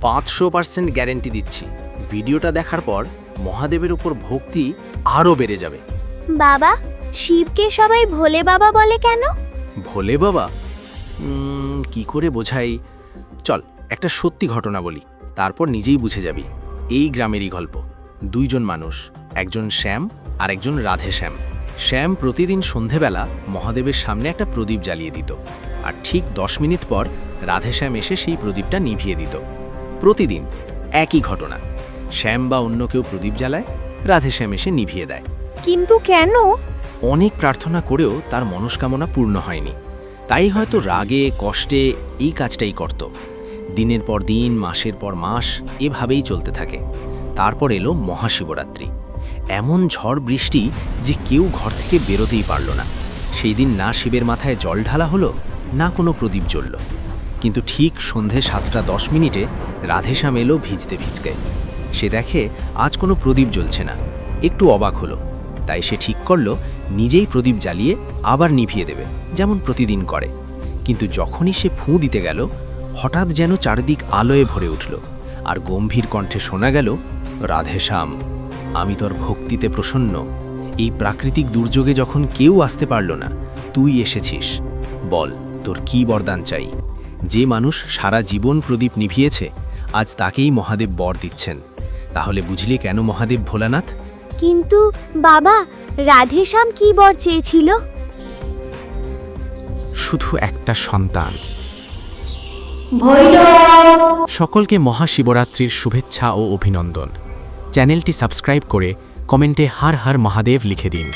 500% guarantee দিচ্ছি, ভিডিওটা দেখার পর মহাদেবের উপর ভক্তি আরও বেড়ে যাবে। বাবা, শিবকে সবাই ভোলে বাবা বলে কেন? ভোলে বাবা? কি করে বোঝাই? চল একটা সত্যি ঘটনা বলি, তারপর নিজেই বুঝে যাবি। এই গ্রামেরই গল্প। দুইজন মানুষ, একজন শ্যাম আর একজন রাধেশ্যাম। শ্যাম প্রতিদিন সন্ধেবেলা মহাদেবের সামনে একটা প্রদীপ জ্বালিয়ে দিত, আর ঠিক 10 মিনিট পর রাধেশ্যাম এসে সেই প্রদীপটা নিভিয়ে দিত। প্রতিদিন একই ঘটনা, শ্যাম বা অন্য কেউ প্রদীপ জ্বালায়, রাধেশ্যাম এসে নিভিয়ে দেয়। কিন্তু কেন? অনেক প্রার্থনা করেও তার মনস্কামনা পূর্ণ হয়নি, তাই হয়তো রাগে কষ্টে এই কাজটাই করত। দিনের পর দিন, মাসের পর মাস এভাবেই চলতে থাকে। তারপর এলো মহাশিবরাত্রি। এমন ঝড় বৃষ্টি যে কেউ ঘর থেকে বেরোতেই পারল না। সেই দিন না শিবের মাথায় জল ঢালা হলো, না কোনো প্রদীপ জ্বলল। কিন্তু ঠিক সন্ধে 7:10 রাধেশ্যাম এলো ভিজতে ভিজতে। সে দেখে আজ কোনো প্রদীপ জ্বলছে না, একটু অবাক হলো। তাই সে ঠিক করলো নিজেই প্রদীপ জ্বালিয়ে আবার নিভিয়ে দেবে, যেমন প্রতিদিন করে। কিন্তু যখনই সে ফুঁ দিতে গেল, হঠাৎ যেন চারিদিক আলোয় ভরে উঠল, আর গম্ভীর কণ্ঠে শোনা গেল, রাধেশ্যাম, আমি তোর ভক্তিতে প্রসন্ন। এই প্রাকৃতিক দুর্যোগে যখন কেউ আসতে পারল না, তুই এসেছিস। বল, তোর কি বরদান চাই? যে মানুষ সারা জীবন প্রদীপ নিভিয়েছে, আজ তাকেই মহাদেব বর দিচ্ছেন। তাহলে বুঝলি কেন মহাদেব ভোলানাথ? কিন্তু বাবা, রাধেশ্যাম কি বর চেয়েছিল? শুধু একটা সন্তান। ভৈরব! সকলকে মহাশিবরাত্রির শুভেচ্ছা ও অভিনন্দন। চ্যানেলটি সাবস্ক্রাইব করে কমেন্টে হর হর মহাদেব লিখে দিন।